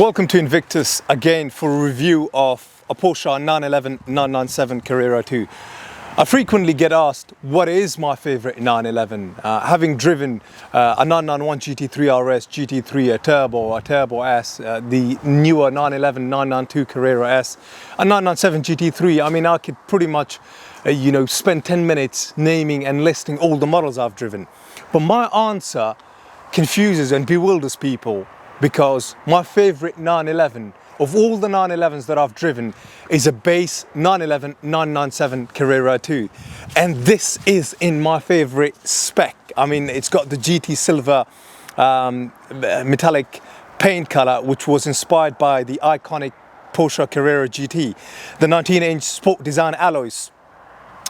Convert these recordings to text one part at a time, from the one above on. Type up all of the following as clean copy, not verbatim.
Welcome to Invictus again for a review of a Porsche 911 997 Carrera 2. I frequently get asked what is my favorite 911. Having driven a 991 GT3 RS, GT3, a Turbo S, the newer 911 992 Carrera S, a 997 GT3, I mean I could pretty much spend 10 minutes naming and listing all the models I've driven. But my answer confuses and bewilders people, because my favorite 911 of all the 911s that I've driven is a base 911 997 Carrera 2, and this is in my favorite spec. I mean, it's got the GT silver metallic paint color, which was inspired by the iconic Porsche Carrera GT, the 19-inch sport design alloys.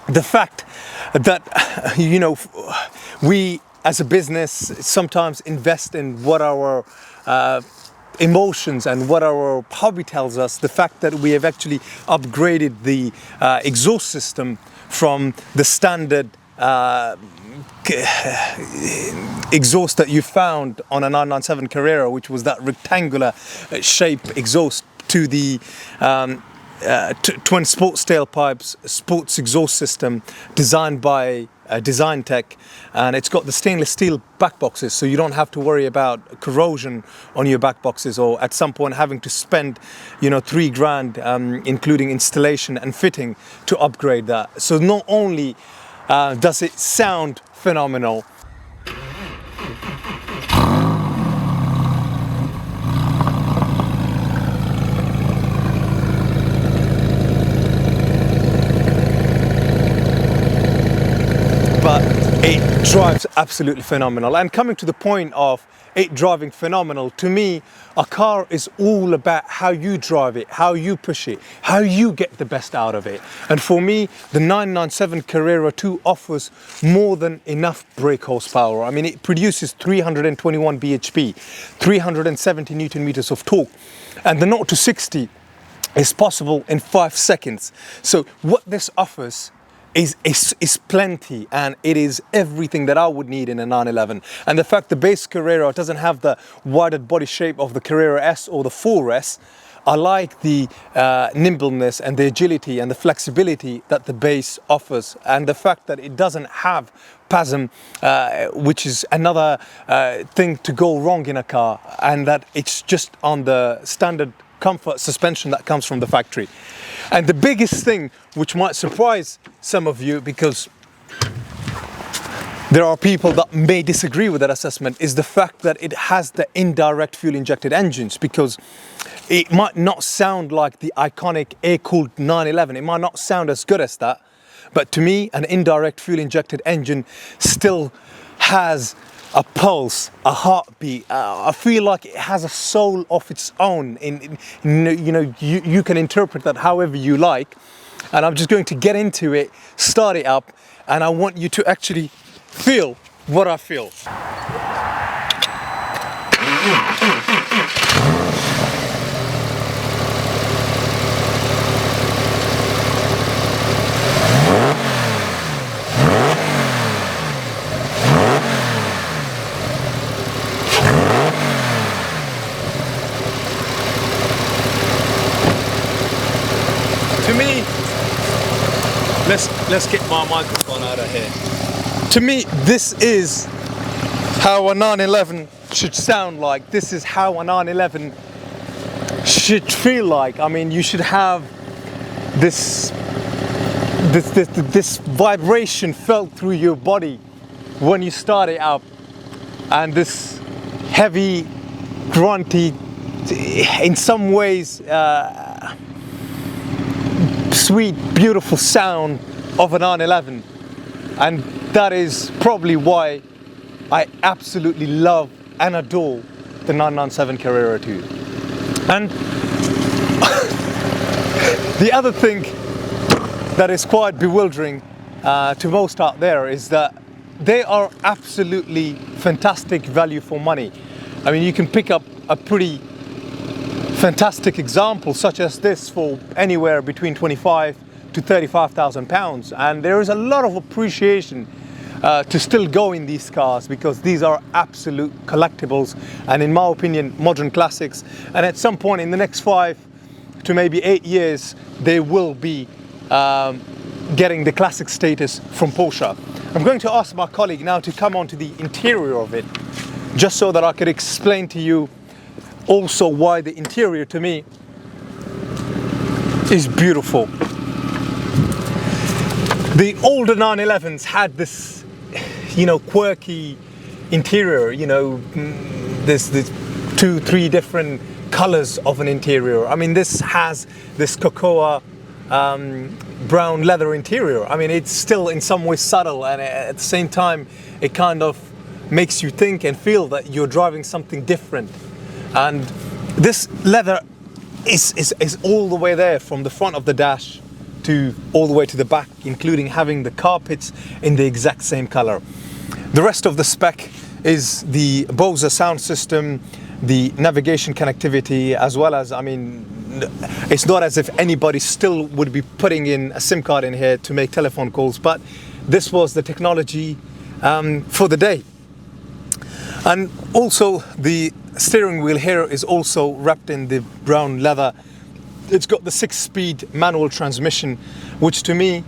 The fact that we as a business sometimes invest in what our emotions and what our hobby tells us, the fact that we have actually upgraded the exhaust system from the standard exhaust that you found on a 997 Carrera, which was that rectangular shape exhaust, to the twin sports tailpipes sports exhaust system designed by Design Tech, and it's got the stainless steel back boxes, so you don't have to worry about corrosion on your back boxes, or at some point having to spend $3,000 including installation and fitting to upgrade that. So not only does it sound phenomenal, but it drives absolutely phenomenal. And coming to the point of it driving phenomenal, to me, a car is all about how you drive it, how you push it, how you get the best out of it. And for me, the 997 Carrera 2 offers more than enough brake horsepower. I mean, it produces 321 bhp, 370 Newton meters of torque, and the 0 to 60 is possible in 5 seconds. So what this offers is plenty, and it is everything that I would need in a 911. And the fact the base Carrera doesn't have the widened body shape of the Carrera S or the 4S, I like the nimbleness and the agility and the flexibility that the base offers, and the fact that it doesn't have PASM, which is another thing to go wrong in a car, and that it's just on the standard comfort suspension that comes from the factory. And the biggest thing, which might surprise some of you, because there are people that may disagree with that assessment, is the fact that it has the indirect fuel injected engines. Because it might not sound like the iconic air-cooled 911, it might not sound as good as that, but to me an indirect fuel injected engine still has a pulse, a heartbeat. I feel like it has a soul of its own. You can interpret that however you like, and I'm just going to get into it, start it up, and I want you to actually feel what I feel. To me, let's get my microphone out of here. To me, this is how a 911 should sound like. This is how a 911 should feel like. I mean, you should have this vibration felt through your body when you start it up, and this heavy, grunty, in some ways sweet, beautiful sound of a 911. And that is probably why I absolutely love and adore the 997 Carrera 2. And the other thing that is quite bewildering to most out there is that they are absolutely fantastic value for money. I mean, you can pick up a pretty fantastic example such as this for anywhere between 25 to 35,000 pounds, and there is a lot of appreciation to still go in these cars, because these are absolute collectibles and, in my opinion, modern classics. And at some point in the next 5 to maybe 8 years, they will be getting the classic status from Porsche. I'm going to ask my colleague now to come on to the interior of it, just so that I could explain to you also why the interior to me is beautiful. The older 911s had this, quirky interior, there's 2-3 different colors of an interior. I mean, this has this cocoa brown leather interior. I mean, it's still in some way subtle, and at the same time, it kind of makes you think and feel that you're driving something different. And this leather is all the way there, from the front of the dash to all the way to the back, including having the carpets in the exact same color. The rest of the spec is the Bose sound system, the navigation connectivity, as well as, it's not as if anybody still would be putting in a SIM card in here to make telephone calls, but this was the technology for the day. And also the steering wheel here is also wrapped in the brown leather. It's got the 6-speed manual transmission, which to me,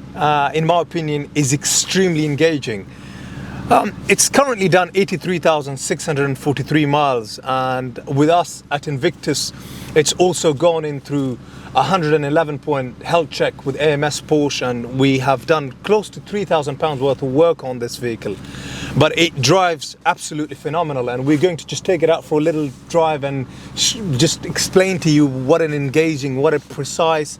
in my opinion, is extremely engaging. It's currently done 83,643 miles, and with us at Invictus, it's also gone in through 111-point health check with AMS Porsche, and we have done close to £3,000 worth of work on this vehicle. But it drives absolutely phenomenal, and we're going to just take it out for a little drive and just explain to you what an engaging, what a precise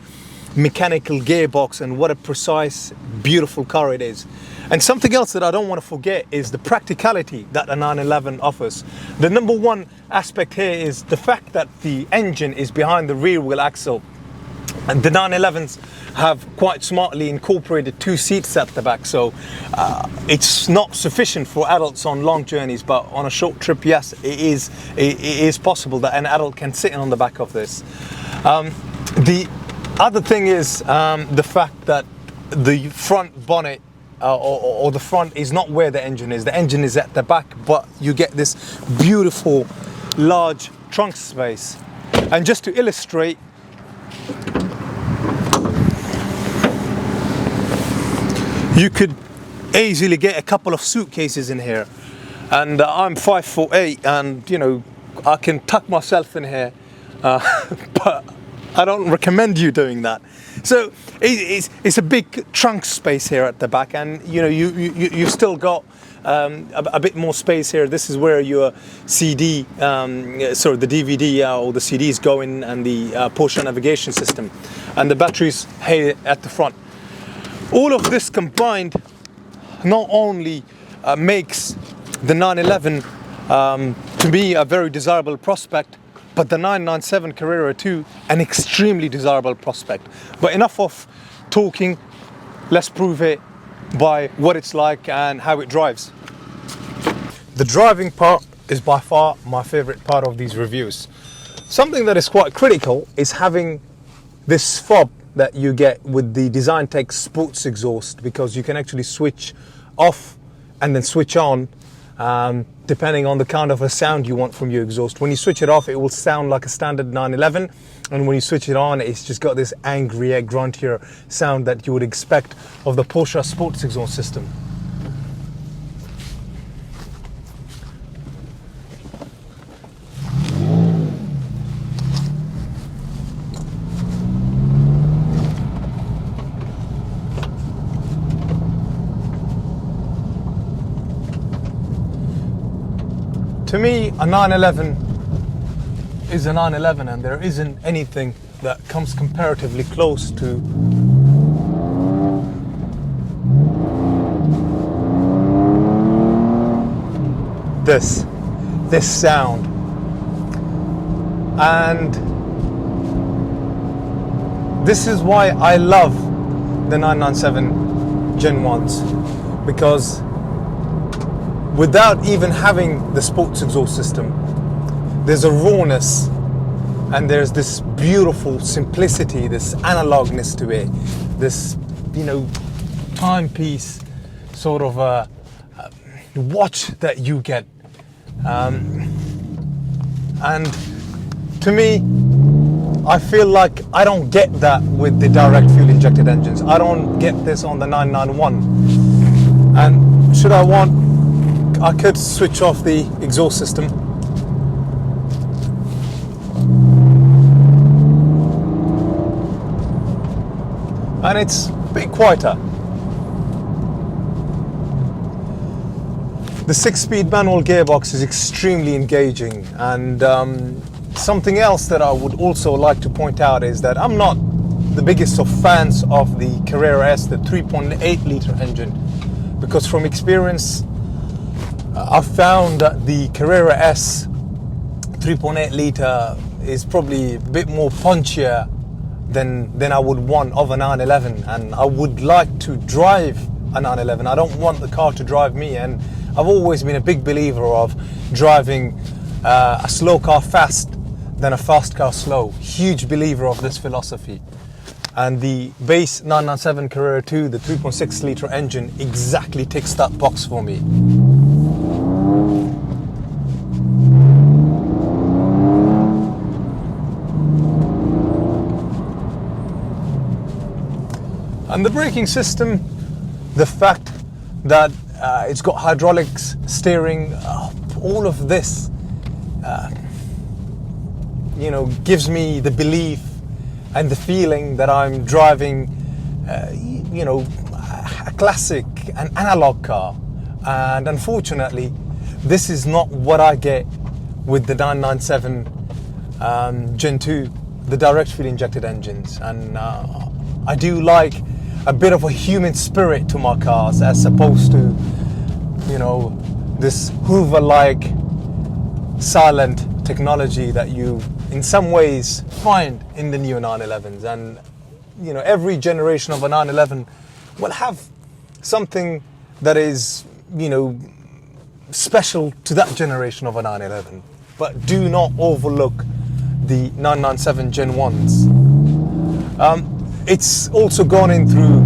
mechanical gearbox, and what a precise, beautiful car it is. And something else that I don't want to forget is the practicality that a 911 offers. The number one aspect here is the fact that the engine is behind the rear wheel axle. And the 911s have quite smartly incorporated 2 seats at the back, so it's not sufficient for adults on long journeys, but on a short trip, yes, it is possible that an adult can sit in on the back of this. The other thing is the fact that the front bonnet or the front is not where the engine is. The engine is at the back, but you get this beautiful large trunk space. And just to illustrate, you could easily get a couple of suitcases in here. And I'm 5'8", and I can tuck myself in here, but I don't recommend you doing that. So it's a big trunk space here at the back, and you've still got a bit more space here. This is where your CD, the DVD or the CDs go in, and the Porsche navigation system, and the batteries here at the front. All of this combined not only makes the 911 to me a very desirable prospect, but the 997 Carrera 2 an extremely desirable prospect. But enough of talking, let's prove it by what it's like and how it drives. The driving part is by far my favorite part of these reviews. Something that is quite critical is having this fob that you get with the Design Tech Sports exhaust, because you can actually switch off and then switch on depending on the kind of a sound you want from your exhaust. When you switch it off, it will sound like a standard 911, and when you switch it on, it's just got this angrier, gruntier sound that you would expect of the Porsche sports exhaust system. To me, a 911 is a 911, and there isn't anything that comes comparatively close to this sound. And this is why I love the 997 Gen 1s, because without even having the sports exhaust system, there's a rawness and there's this beautiful simplicity, this analogness to it, this timepiece sort of watch that you get. And to me, I feel like I don't get that with the direct fuel injected engines. I don't get this on the 991. And should I want, I could switch off the exhaust system. And it's a bit quieter. The 6-speed manual gearbox is extremely engaging, and something else that I would also like to point out is that I'm not the biggest of fans of the Carrera S, the 3.8 litre engine, because from experience I've found that the Carrera S 3.8 litre is probably a bit more punchier than I would want of a 911, and I would like to drive a 911. I don't want the car to drive me, and I've always been a big believer of driving a slow car fast than a fast car slow. Huge believer of this philosophy. And the base 997 Carrera 2, the 3.6 litre engine, exactly ticks that box for me. And the braking system, the fact that it's got hydraulics, steering, all of this, gives me the belief and the feeling that I'm driving, a classic, an analog car. And unfortunately, this is not what I get with the 997 Gen 2, the direct fuel injected engines. And I do like a bit of a human spirit to my cars, as opposed to, this Hoover-like silent technology that you in some ways find in the new 911s. And every generation of a 911 will have something that is special to that generation of a 911. But do not overlook the 997 Gen 1s. It's also gone in through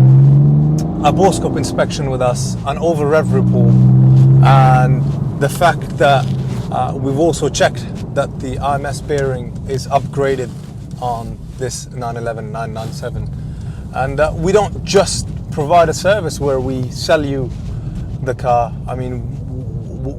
a bore-scope inspection with us, an over rev report, and the fact that we've also checked that the IMS bearing is upgraded on this 911, 997. And we don't just provide a service where we sell you the car. I mean,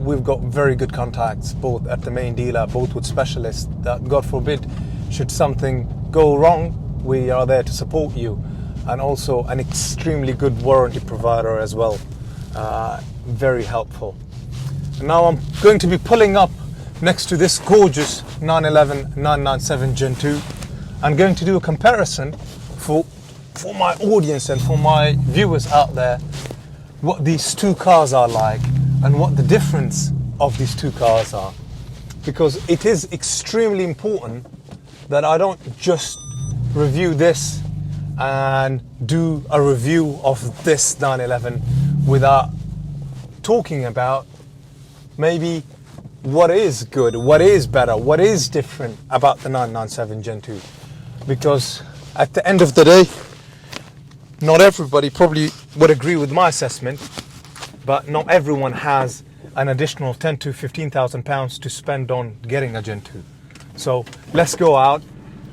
we've got very good contacts, both at the main dealer, both with specialists, that God forbid, should something go wrong, we are there to support you. And also an extremely good warranty provider as well. Very helpful. And now I'm going to be pulling up next to this gorgeous 911 997 Gen 2. I'm going to do a comparison for my audience and for my viewers out there, what these two cars are like and what the difference of these two cars are. Because it is extremely important that I don't just review this and do a review of this 911 without talking about maybe what is good, what is better, what is different about the 997 Gen 2. Because at the end of the day, not everybody probably would agree with my assessment, but not everyone has an additional 10 to 15,000 pounds to spend on getting a Gen 2. So let's go out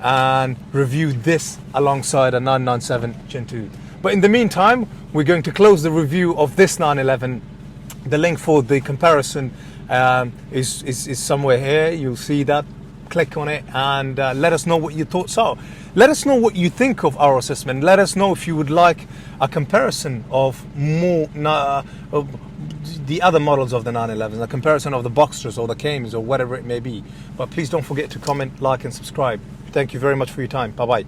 and review this alongside a 997 Gen 2. But in the meantime, we're going to close the review of this 911. The link for the comparison is somewhere here. You'll see that. Click on it and let us know what your thoughts are. Let us know what you think of our assessment. Let us know if you would like a comparison of more of the other models of the 911s, a comparison of the Boxsters or the Cames or whatever it may be. But please don't forget to comment, like and subscribe. Thank you very much for your time. Bye-bye.